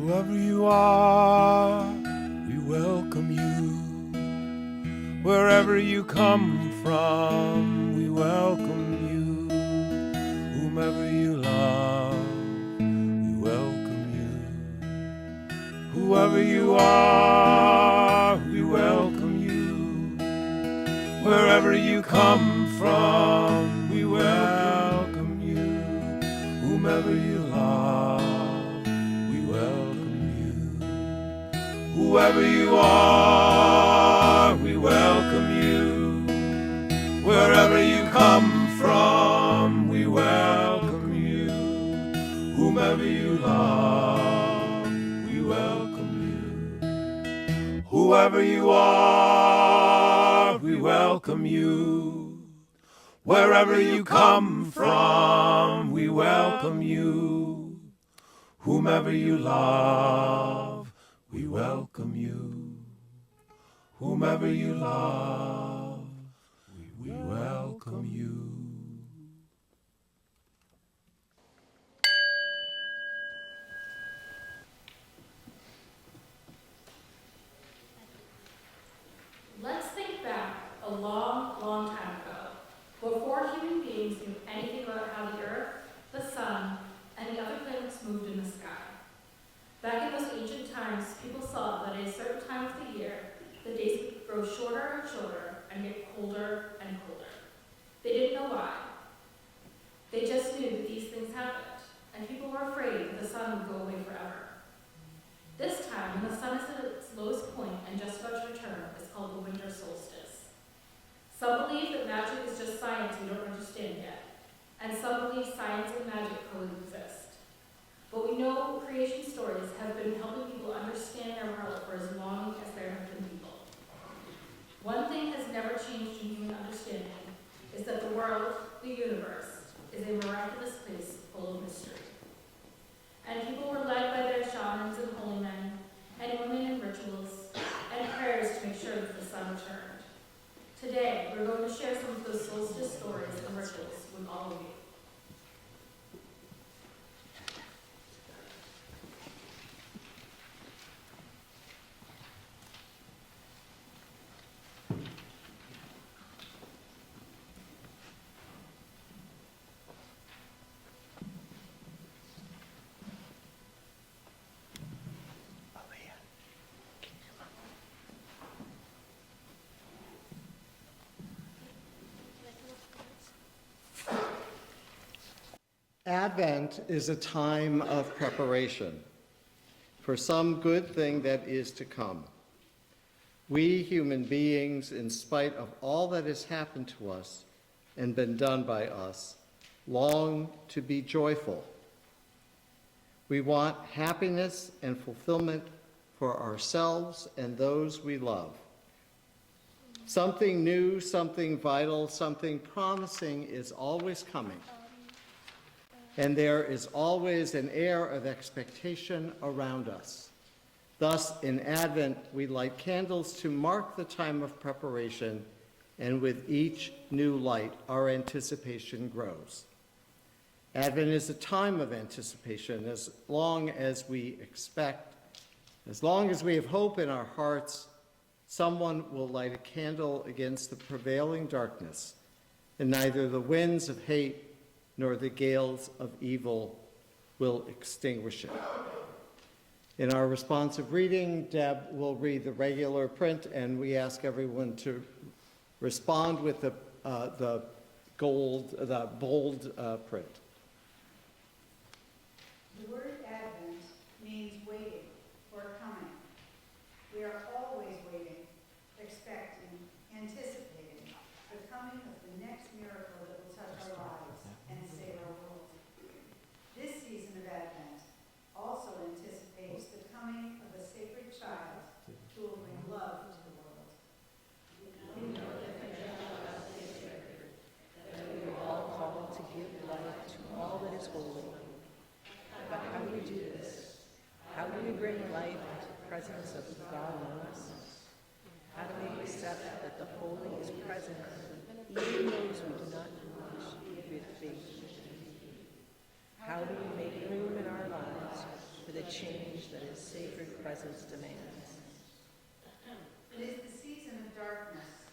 Whoever you are, we welcome you. Wherever you come from, we welcome you. Whomever you love, we welcome you. Whoever you are, we welcome you. Wherever you come from, we welcome you. Whomever you love, we welcome you. Whoever you are, we welcome you. Wherever you come from, we welcome you. Whomever you love, we welcome you. Whoever you are, we welcome you. Wherever you come from, we welcome you. Whomever you love, we welcome you. Whomever you love, we welcome you. Let's think back a long, long time ago, before human beings knew anything about how the Earth, the Sun, and the other planets moved in the sky. Back in those ancient times, people saw that at a certain time of the year, the days would grow shorter and shorter and get colder and colder. They didn't know why. They just knew that these things happened, and people were afraid that the sun would go away forever. This time, when the sun is at its lowest point and just about to return, is called the winter solstice. Some believe that magic is just science we don't understand yet, and some believe science and magic coexist. But we know creation stories have been helping people understand their world for as long as there have been people. One thing has never changed in human understanding is that the world, the universe, is a miraculous place full of mystery. And people were led by their shamans and holy men, and women in rituals, and prayers to make sure that the sun returned. Today, we're going to share some of those solstice stories and rituals with all of you. Advent is a time of preparation for some good thing that is to come. We human beings, in spite of all that has happened to us and been done by us, long to be joyful. We want happiness and fulfillment for ourselves and those we love. Something new, something vital, something promising is always coming. And there is always an air of expectation around us. Thus, in Advent, we light candles to mark the time of preparation, and with each new light, our anticipation grows. Advent is a time of anticipation. As long as we expect, as long as we have hope in our hearts, someone will light a candle against the prevailing darkness, and neither the winds of hate nor the gales of evil will extinguish it. In our responsive reading, Deb will read the regular print, and we ask everyone to respond with the bold print. The word Advent means waiting or coming. We are always waiting, expecting, anticipating the coming of the next miracle that will touch our lives and save our world. This season of Advent also anticipates the coming of a sacred child who will bring love to the world. We know that the child is sacred, that we are all called to give life to all that is holy. But how do we do this? How do we bring life into the presence of God in us? How do we accept that the holy is present, even those we do not reach with faith? How do we make room in our lives for the change that is presence demands. It is the season of darkness,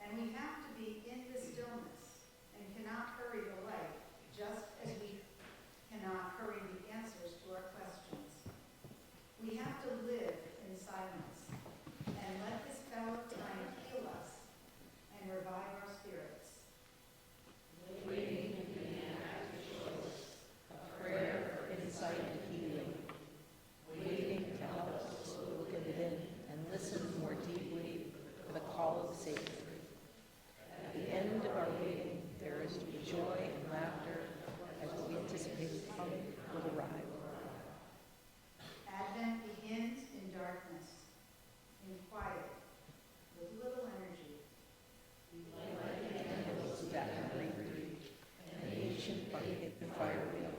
and we have to be in the stillness and cannot hurry the light, just as we cannot hurry the answers to our questions. We have to live in silence and let this fallow time heal us and revive our spirits. Waiting in the act of choice, a prayer for insight and healing. Waiting to help us to look within and listen more deeply for the call of the Savior. At the end of our waiting, there is to be joy and laughter as what we anticipate coming will arrive. Advent begins in darkness, in quiet, with little energy. Light the candles that can breathe, an ancient bucket and fire wheel,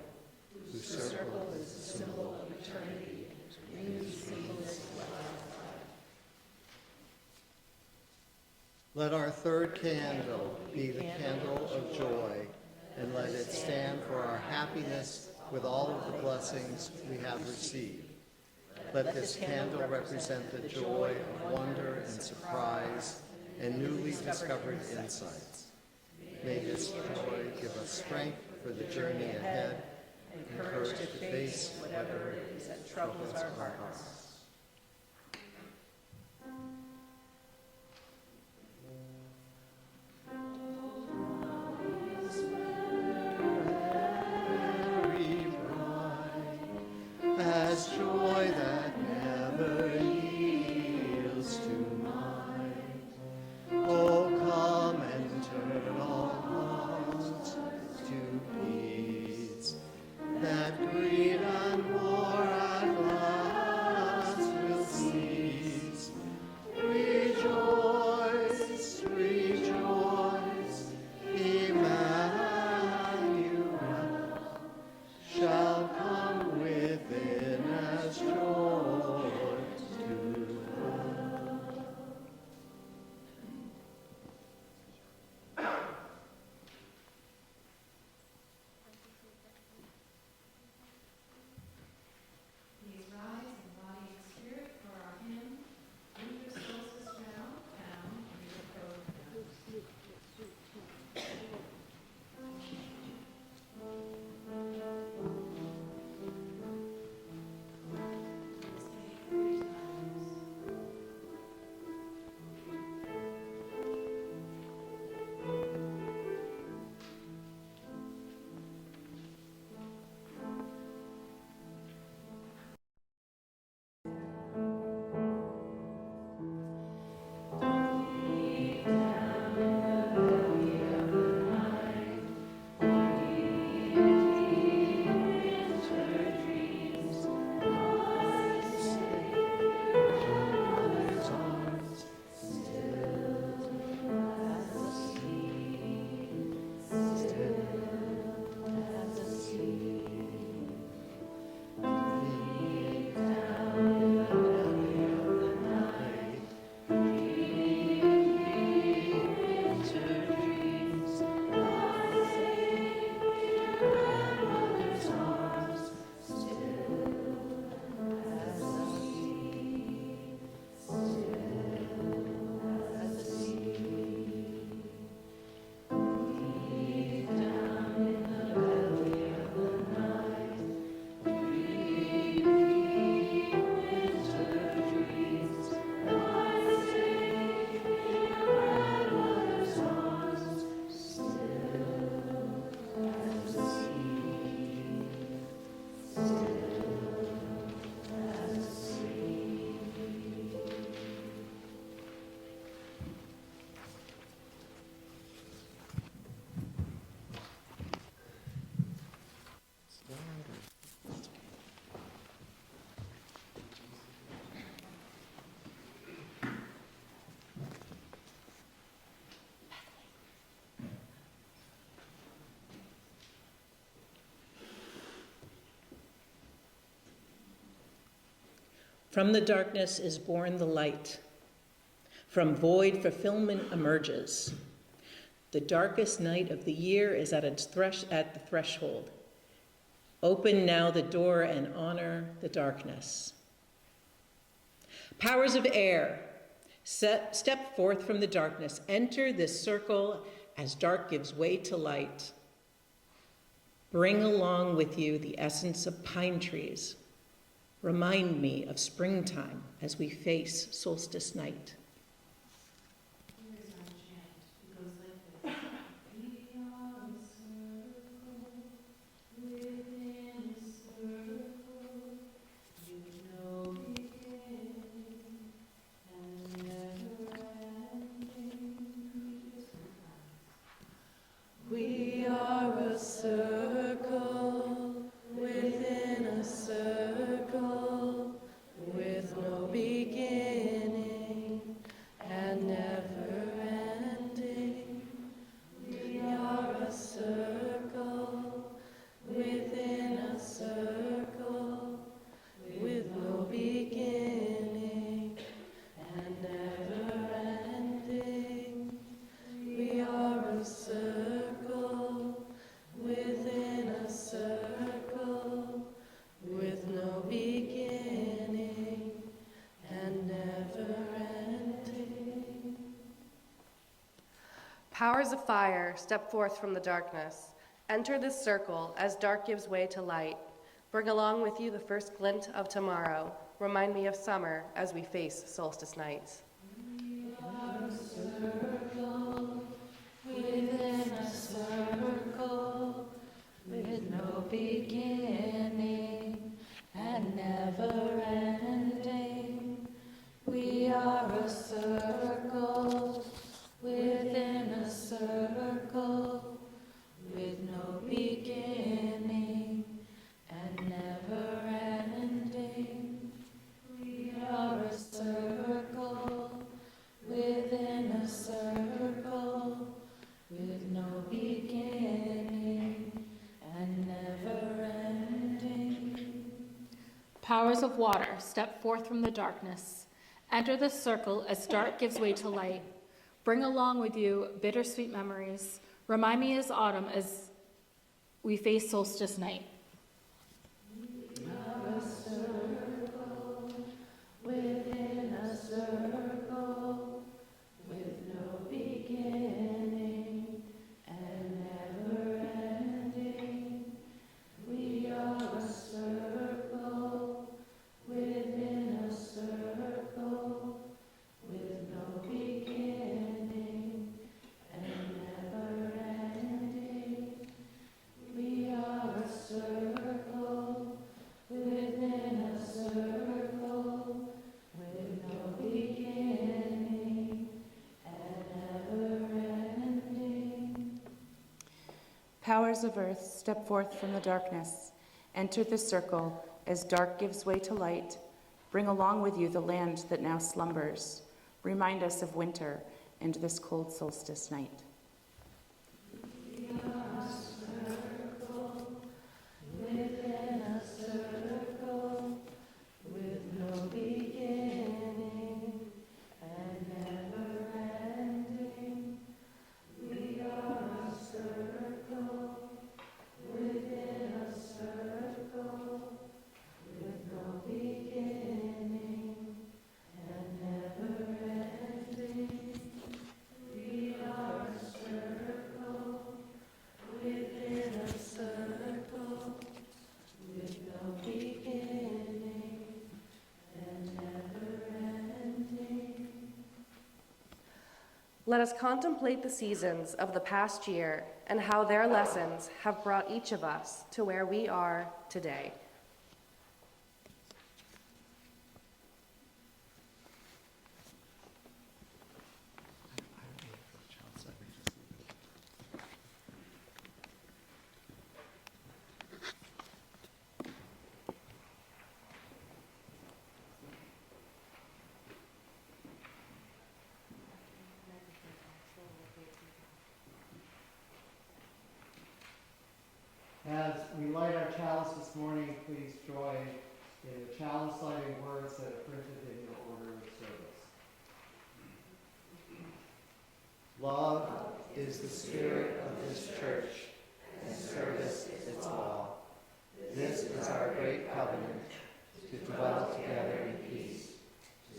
whose circle is a symbol of eternity, rings seamless Let our third candle be the candle of joy, and let it stand for our happiness with all of the blessings we have received. Let this candle represent the joy of wonder and surprise and newly discovered insights. May this joy give us strength for the journey ahead and courage to face whatever it is that troubles our hearts. Very bright as joy that never yields to mind. Oh, come and turn all hearts to peace, that greed and war at last will cease. Rejoice, rejoice, Emmanuel shall come within as joy to dwell. Please rise in body and spirit for our hymn, Winter Solstice Round, Town, and Your Code. Say 3 times. From the darkness is born the light. From void fulfillment emerges. The darkest night of the year is at the threshold. Open now the door and honor the darkness. Powers of air, step forth from the darkness. Enter this circle as dark gives way to light. Bring along with you the essence of pine trees. Remind me of springtime as we face solstice night. We are a circle within a circle, with no beginning and never ending. We are a circle within a circle, with no beginning and never ending. We are a circle within a circle, with no beginning and never ending. Powers of fire, step forth from the darkness. Enter this circle as dark gives way to light. Bring along with you the first glint of tomorrow. Remind me of summer as we face solstice nights. We are a circle within a circle, with no beginning and never ending. We are a circle within a circle, with no beginning and never ending. We are a circle within a circle, with no beginning and never ending. Powers of water, step forth from the darkness. Enter this circle as dark gives way to light. Bring along with you bittersweet memories. Remind me as autumn as we face solstice night. We are a circle within a circle, with no beginning and never ending. We are a circle within a circle, with no beginning and never ending. We are a circle within a circle, with no beginning and never ending. Powers of earth, step forth from the darkness. Enter the circle as dark gives way to light. Bring along with you the land that now slumbers. Remind us of winter and this cold solstice night. We are a circle within a circle, with no beginning and never ending. We are a circle within a circle, with no beginning and never ending. We are a circle within a circle, with no beginning and never ending. Let us contemplate the seasons of the past year and how their lessons have brought each of us to where we are today. As we light our chalice this morning, please join in the chalice lighting words that are printed in your order of service. Love is the spirit of this church, and service its all. This is our great covenant, to dwell together in peace, to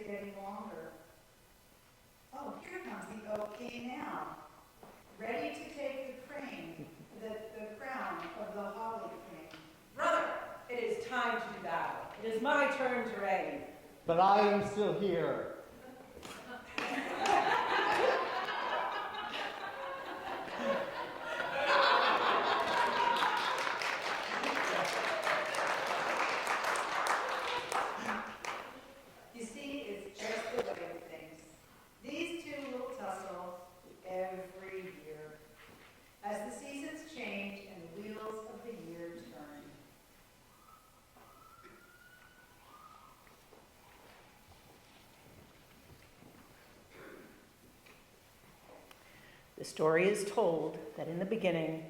getting longer. Oh, here comes the Oak King now, ready to take the crown of the Holly King. Brother, it is time to do battle. It is my turn to reign. But I am still here. You see, it's just the way of things. These two will tussle every year as the seasons change and the wheels of the year turn. The story is told that in the beginning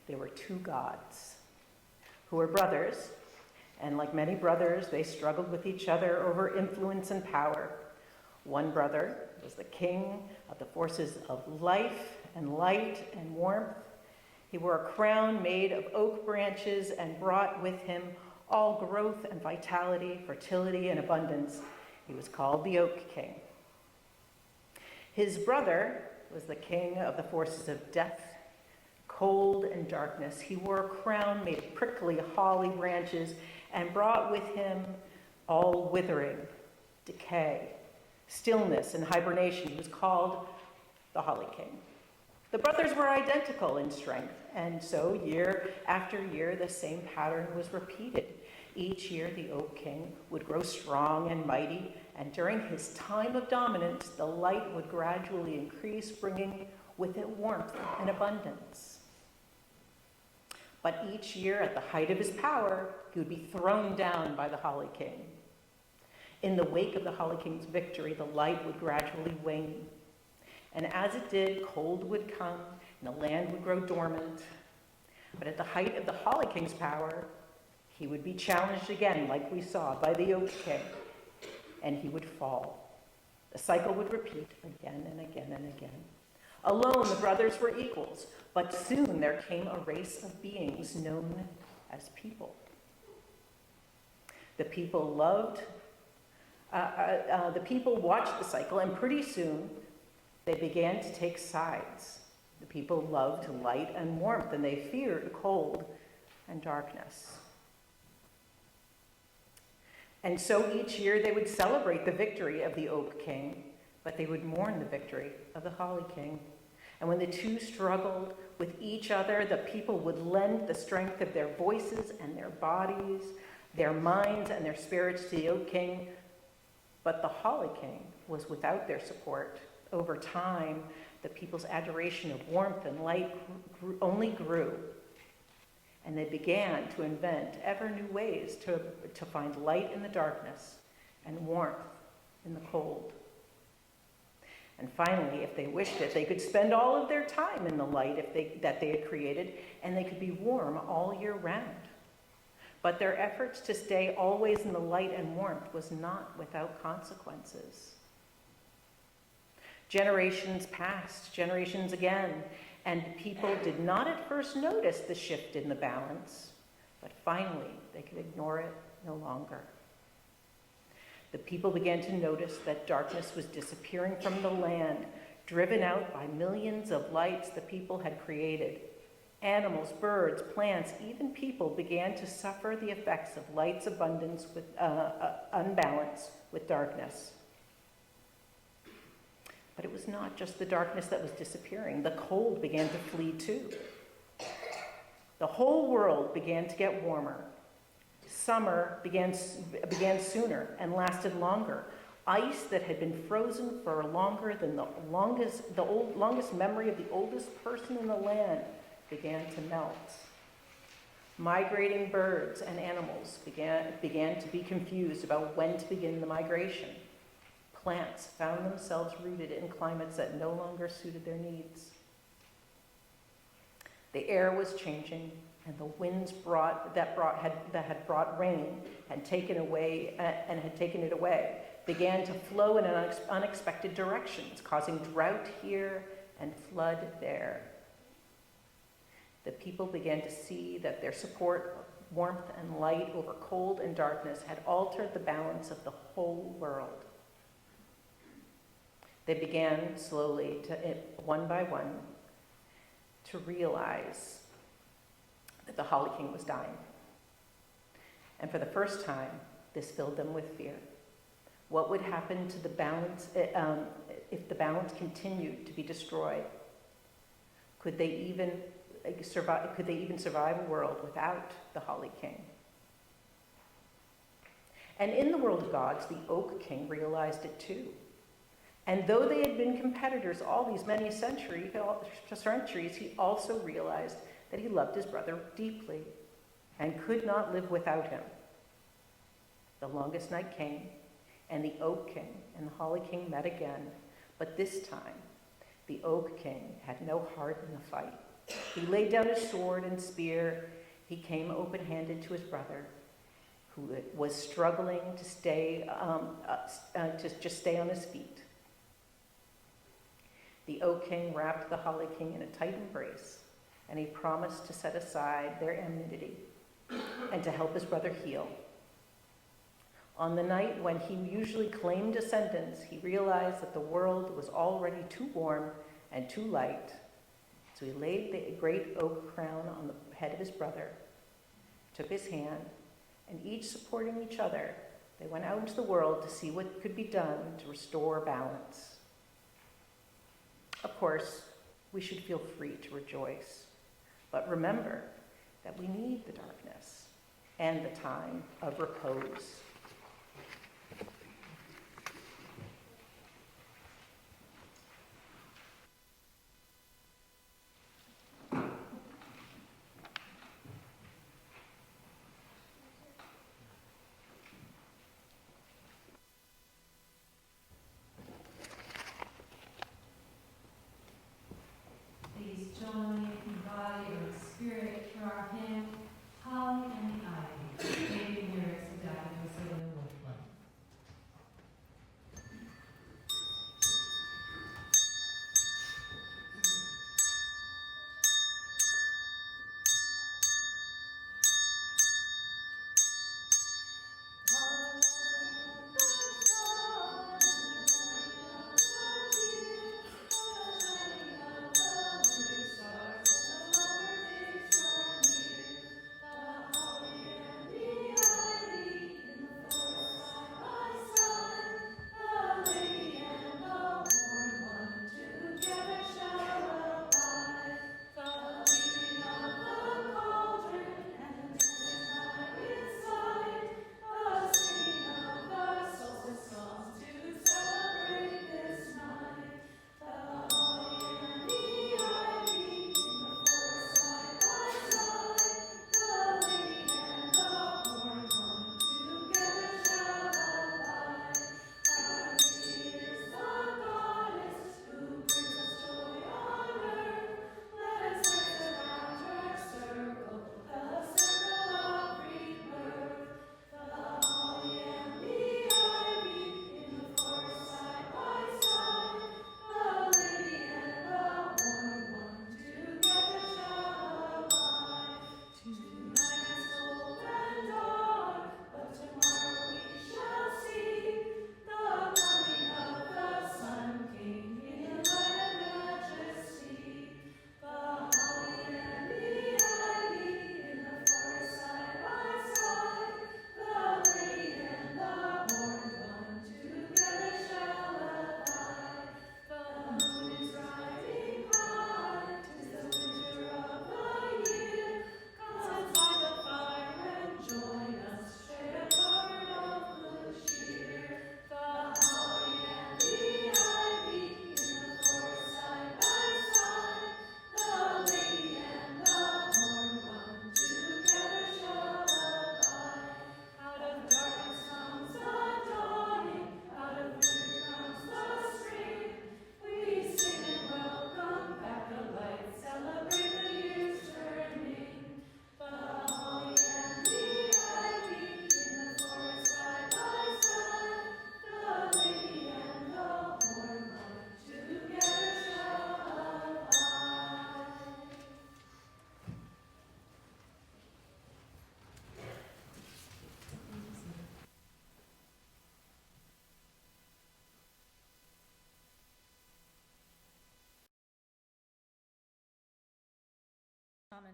there were two gods who were brothers, and like many brothers, they struggled with each other over influence and power. One brother was the king of the forces of life and light and warmth. He wore a crown made of oak branches and brought with him all growth and vitality, fertility and abundance. He was called the Oak King. His brother was the king of the forces of death, cold, and darkness. He wore a crown made of prickly holly branches and brought with him all withering, decay, stillness, and hibernation. He was called the Holly King. The brothers were identical in strength, and so year after year, the same pattern was repeated. Each year, the Oak King would grow strong and mighty, and during his time of dominance, the light would gradually increase, bringing with it warmth and abundance. But each year, at the height of his power, he would be thrown down by the Holly King. In the wake of the Holly King's victory, the light would gradually wane. And as it did, cold would come, and the land would grow dormant. But at the height of the Holly King's power, he would be challenged again, like we saw, by the Oak King, and he would fall. The cycle would repeat again and again and again. Alone, the brothers were equals, but soon there came a race of beings known as people. The people watched the cycle, and pretty soon they began to take sides. The people loved light and warmth, and they feared cold and darkness. And so each year they would celebrate the victory of the Oak King, but they would mourn the victory of the Holly King. And when the two struggled with each other, the people would lend the strength of their voices and their bodies, their minds and their spirits to the Oak King. But the Holly King was without their support. Over time, the people's adoration of warmth and light only grew. And they began to invent ever new ways to find light in the darkness and warmth in the cold. And finally, if they wished it, they could spend all of their time in the light that they had created, and they could be warm all year round. But their efforts to stay always in the light and warmth was not without consequences. Generations passed, generations again, and people did not at first notice the shift in the balance, but finally they could ignore it no longer. The people began to notice that darkness was disappearing from the land, driven out by millions of lights the people had created. Animals, birds, plants, even people began to suffer the effects of light's abundance with unbalance with darkness. But it was not just the darkness that was disappearing. The cold began to flee too. The whole world began to get warmer. Summer began sooner and lasted longer. Ice that had been frozen for longer than the longest memory of the oldest person in the land began to melt. Migrating birds and animals began to be confused about when to begin the migration. Plants found themselves rooted in climates that no longer suited their needs. The air was changing, and the winds that had brought rain had taken it away, began to flow in unexpected directions, causing drought here and flood there. The people began to see that their support of warmth and light over cold and darkness had altered the balance of the whole world. They began slowly, one by one, to realize that the Holly King was dying. And for the first time, this filled them with fear. What would happen to the balance if the balance continued to be destroyed? Could they even survive a world without the Holly King? And in the world of gods, the Oak King realized it too. And though they had been competitors all these many centuries, he also realized that he loved his brother deeply and could not live without him. The longest night came, and the Oak King and the Holly King met again, but this time, the Oak King had no heart in the fight. He laid down his sword and spear. He came open-handed to his brother, who was struggling to stay on his feet. The Oak King wrapped the Holly King in a tight embrace, and he promised to set aside their enmity and to help his brother heal. On the night when he usually claimed descendants, he realized that the world was already too warm and too light. So he laid the great oak crown on the head of his brother, took his hand, and each supporting each other, they went out into the world to see what could be done to restore balance. Of course, we should feel free to rejoice, but remember that we need the darkness and the time of repose. Please join me in body or spirit for our hymn, Holly and the Ivy, making lyrics adapted to Celia Woodland.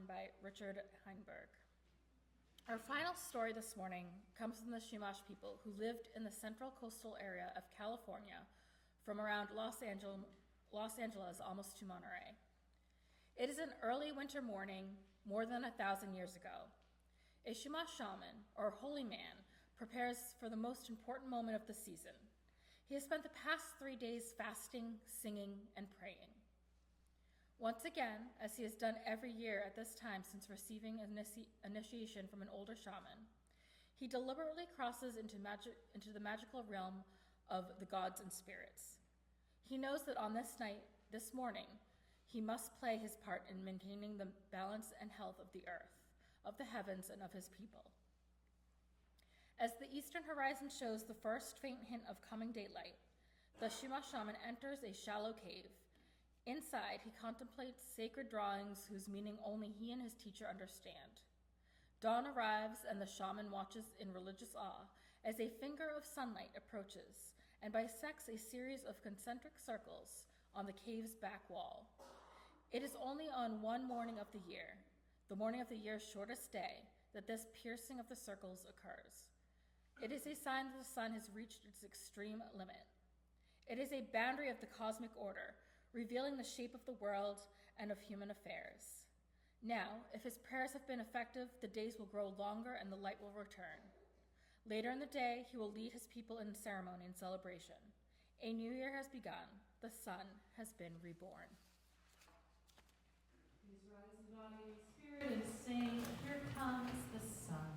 Shaman by Richard Heinberg. Our final story this morning comes from the Chumash people who lived in the central coastal area of California from around Los Angeles almost to Monterey. It is an early winter morning more than 1,000 years ago. A Chumash shaman, or holy man, prepares for the most important moment of the season. He has spent the past 3 days fasting, singing, and praying. Once again, as he has done every year at this time since receiving initiation from an older shaman, he deliberately crosses into the magical realm of the gods and spirits. He knows that on this morning, he must play his part in maintaining the balance and health of the earth, of the heavens, and of his people. As the eastern horizon shows the first faint hint of coming daylight, the Chumash shaman enters a shallow cave. Inside, he contemplates sacred drawings whose meaning only he and his teacher understand. Dawn arrives, and the shaman watches in religious awe as a finger of sunlight approaches and bisects a series of concentric circles on the cave's back wall. It is only on one morning of the year, the morning of the year's shortest day, that this piercing of the circles occurs. It is a sign that the sun has reached its extreme limit. It is a boundary of the cosmic order, revealing the shape of the world and of human affairs. Now, if his prayers have been effective, the days will grow longer and the light will return. Later in the day, he will lead his people in ceremony and celebration. A new year has begun. The sun has been reborn. Please rise in body and spirit and sing, "Here comes the sun."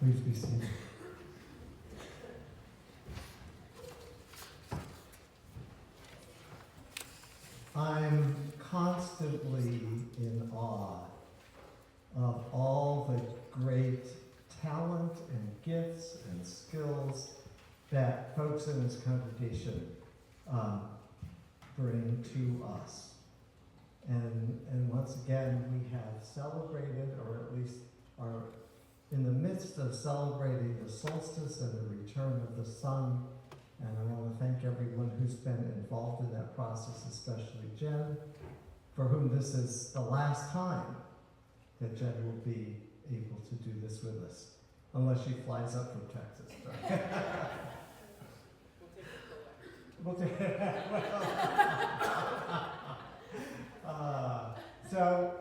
Please be seated. I'm constantly in awe of all the great talent and gifts and skills that folks in this congregation bring to us. And once again, we have celebrated, or at least are in the midst of celebrating the solstice and the return of the sun. And I want to thank everyone who's been involved in that process, especially Jen, for whom this is the last time that Jen will be able to do this with us, unless she flies up from Texas. We'll take So,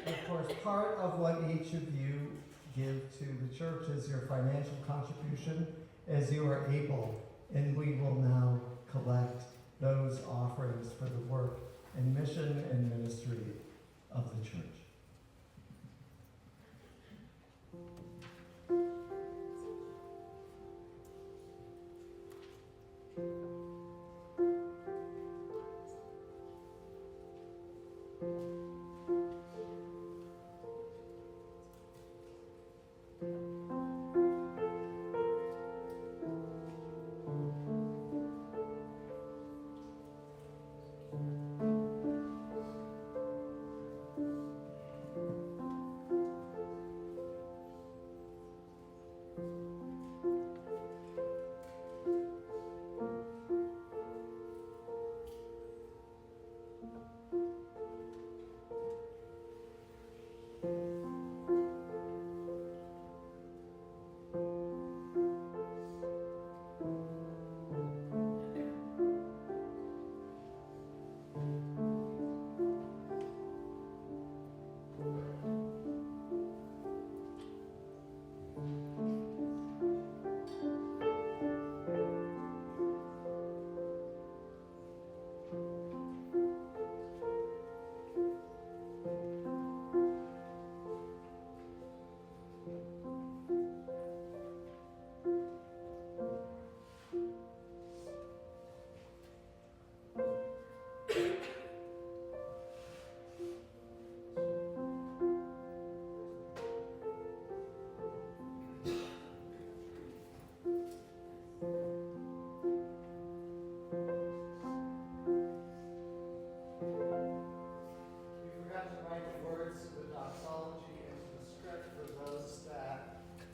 of course, part of what each of you give to the church is your financial contribution as you are able, and we will now collect those offerings for the work and mission and ministry of the church.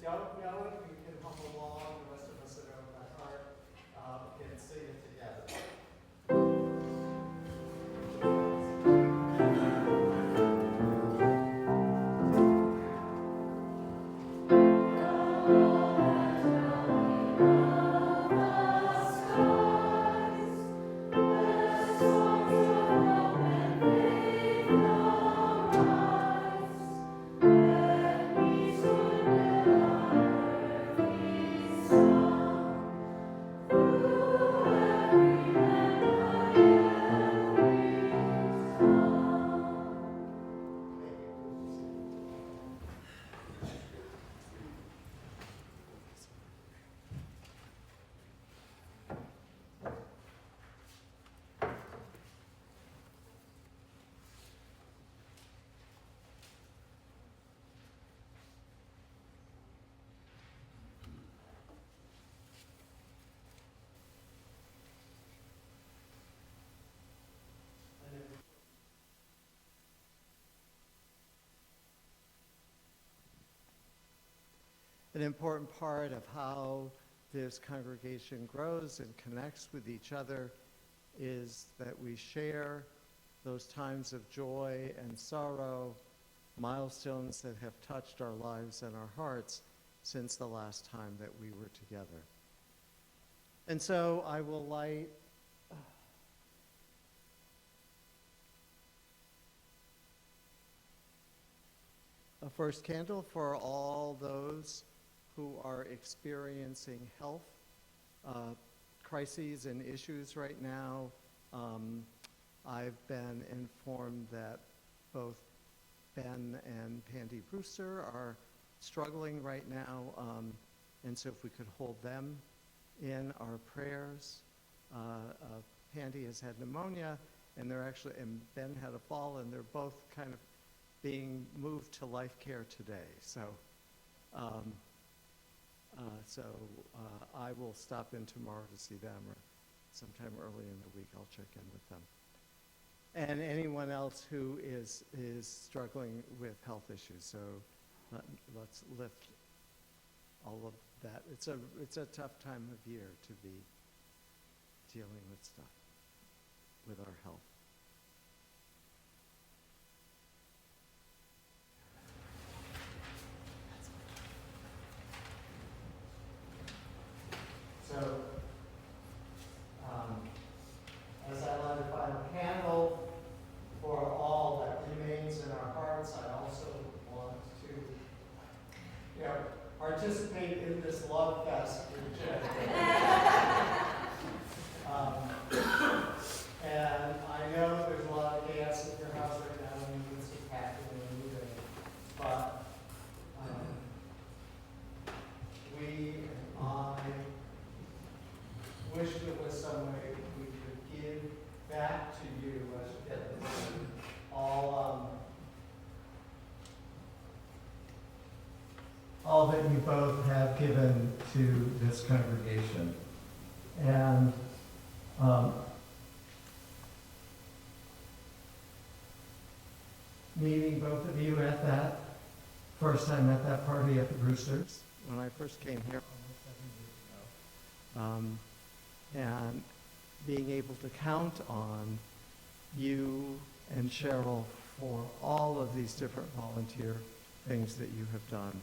Don't know it, you can hum along, the rest of us that know by heart can sing it together. An important part of how this congregation grows and connects with each other is that we share those times of joy and sorrow, milestones that have touched our lives and our hearts since the last time that we were together. And so I will light a first candle for all those who are experiencing health crises and issues right now. I've been informed that both Ben and Pandy Brewster are struggling right now, and so if we could hold them in our prayers. Pandy has had pneumonia, and and Ben had a fall, and they're both kind of being moved to life care today. So, I will stop in tomorrow to see them, or sometime early in the week I'll check in with them. And anyone else who is struggling with health issues. So let's lift all of that. It's a tough time of year to be dealing with stuff, with our health. So, as I light a final candle for all that remains in our hearts, I also want to, participate in this love fest with Jen. And I know there's a lot of chaos at your house right now, and you can see packing and moving, but we and I wish there was some way we could give back to you as you get this all that you both have given to this congregation. And meeting both of you at that first time at that party at the Brewsters when I first came here almost 7 years ago, and being able to count on you and Cheryl for all of these different volunteer things that you have done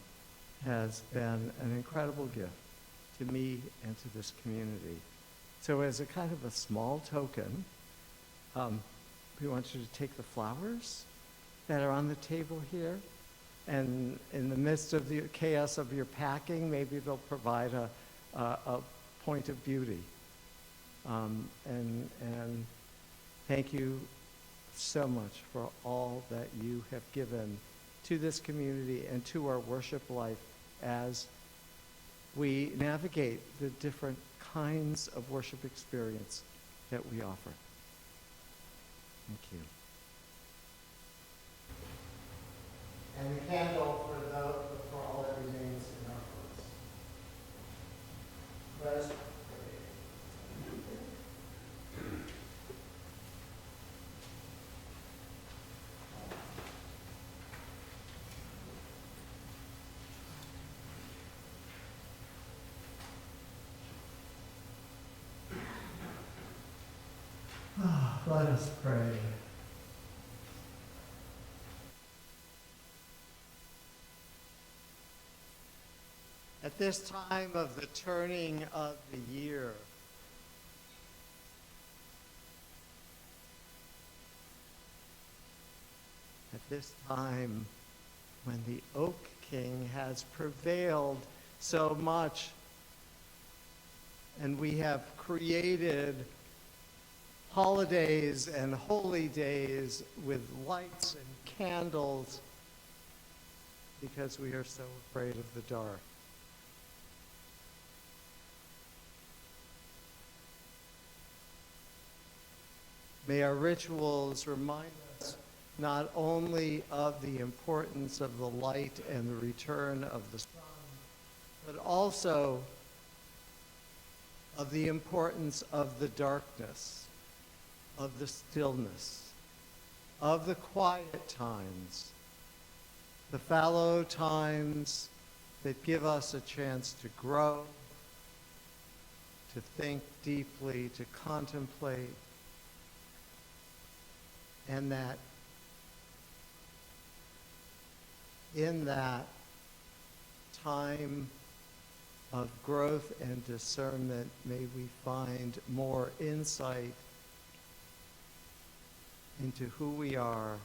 has been an incredible gift to me and to this community. So as a kind of a small token, we want you to take the flowers that are on the table here, and in the midst of the chaos of your packing, maybe they'll provide a point of beauty. And thank you so much for all that you have given to this community and to our worship life as we navigate the different kinds of worship experience that we offer. Thank you. And the candle for all that remains in our hearts. Let us pray. Let us pray. At this time of the turning of the year, at this time when the Oak King has prevailed so much, and we have created holidays and holy days with lights and candles because we are so afraid of the dark. May our rituals remind us not only of the importance of the light and the return of the sun, but also of the importance of the darkness, of the stillness, of the quiet times, the fallow times that give us a chance to grow, to think deeply, to contemplate, and that in that time of growth and discernment, may we find more insight into who we are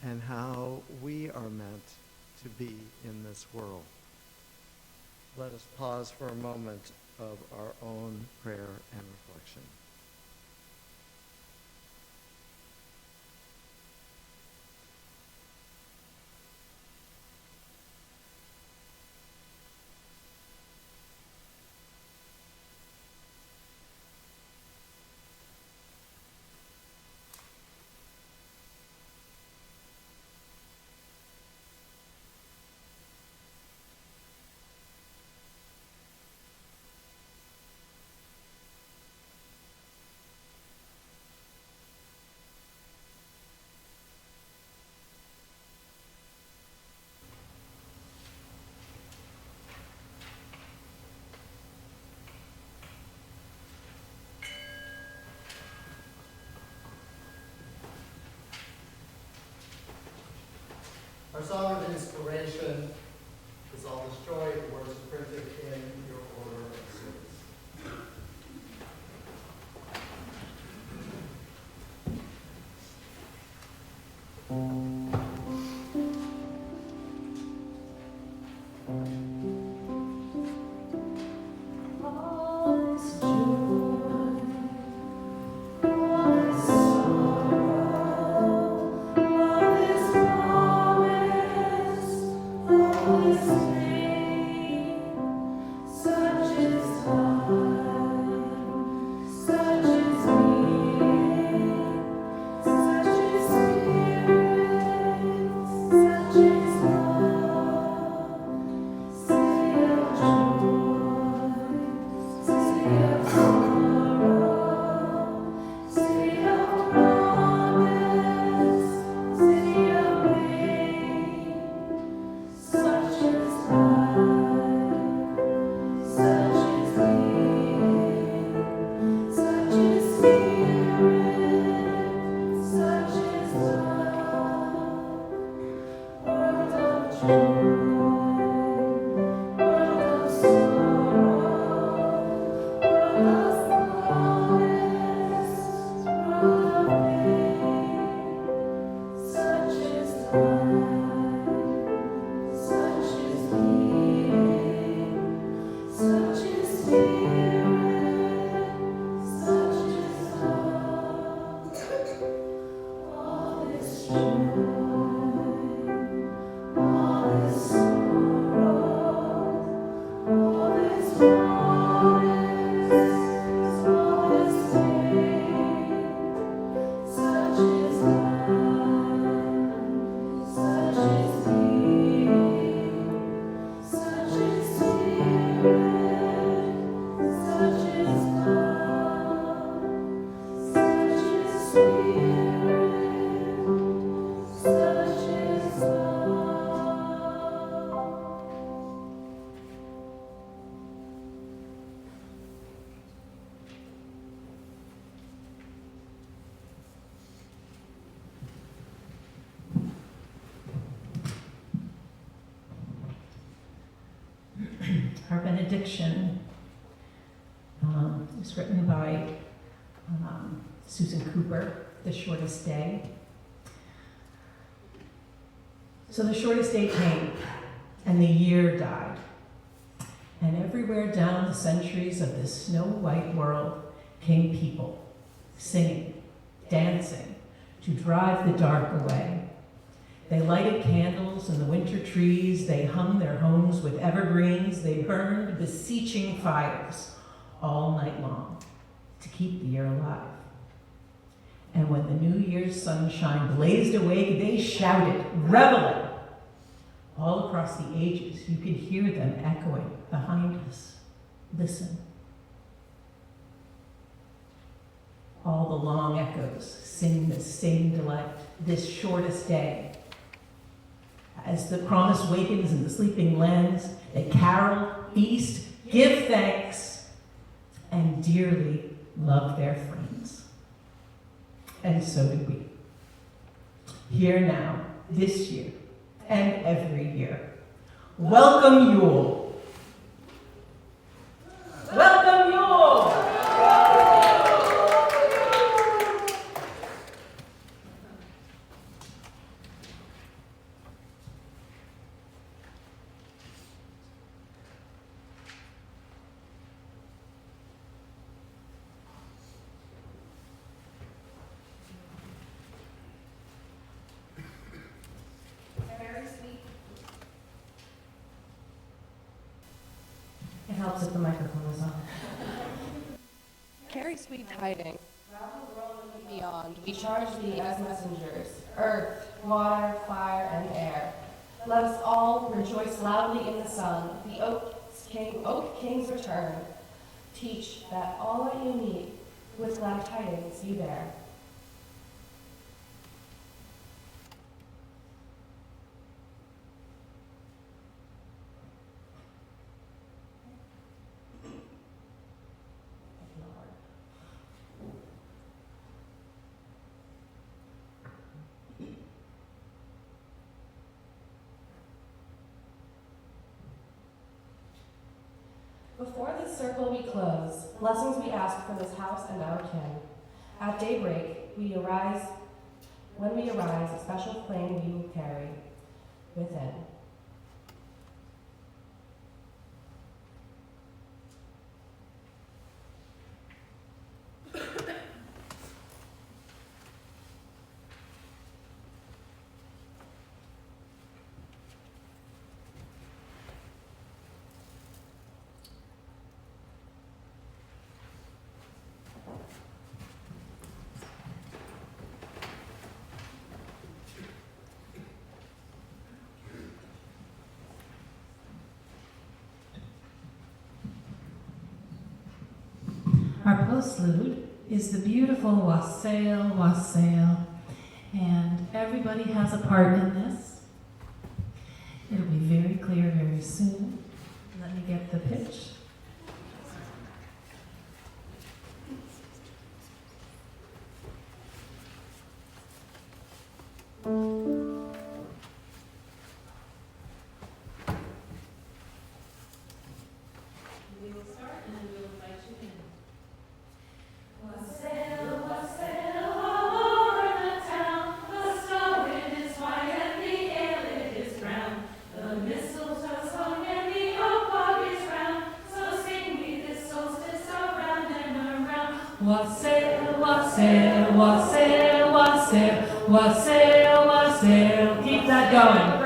and how we are meant to be in this world. Let us pause for a moment of our own prayer and reflection. song of inspiration is All This Joy, the words are printed in your order of service. Our benediction is written by Susan Cooper, The Shortest Day. So the shortest day came, and the year died. And everywhere down the centuries of this snow-white world came people, singing, dancing, to drive the dark away. They lighted candles in the winter trees, they hung their homes with evergreens, they burned beseeching fires all night long to keep the year alive. And when the New Year's sunshine blazed awake, they shouted, reveling. All across the ages, you could hear them echoing behind us. Listen. All the long echoes sing the same delight, this shortest day. As the promise wakens in the sleeping lands, they carol, feast, give thanks, and dearly love their friends. And so do we. Here now, this year, and every year. Welcome Yule. Welcome Yule! It helps if the microphone is on. Carry sweet tidings. Around the world and beyond, we charge thee as messengers, earth, water, fire, and air. Let us all rejoice loudly in the sun, the oak king's return. Teach that all that you need with glad tidings you bear. Before this circle we close, blessings we ask for this house and our kin. At daybreak, when we arise, a special flame we will carry within. Our postlude is the beautiful Wassail, Wassail, and everybody has a part in this. It'll be very clear very soon. Let me get the pitch. We will start and then we'll invite you in. Wassail, wassail, all over the town. The snow it is white and the ale it is brown. The mistletoe's hung and the oak log is round. So sing we this solstice around and around. Wassail, wassail, wassail, wassail, wassail, wassail. Keep that going.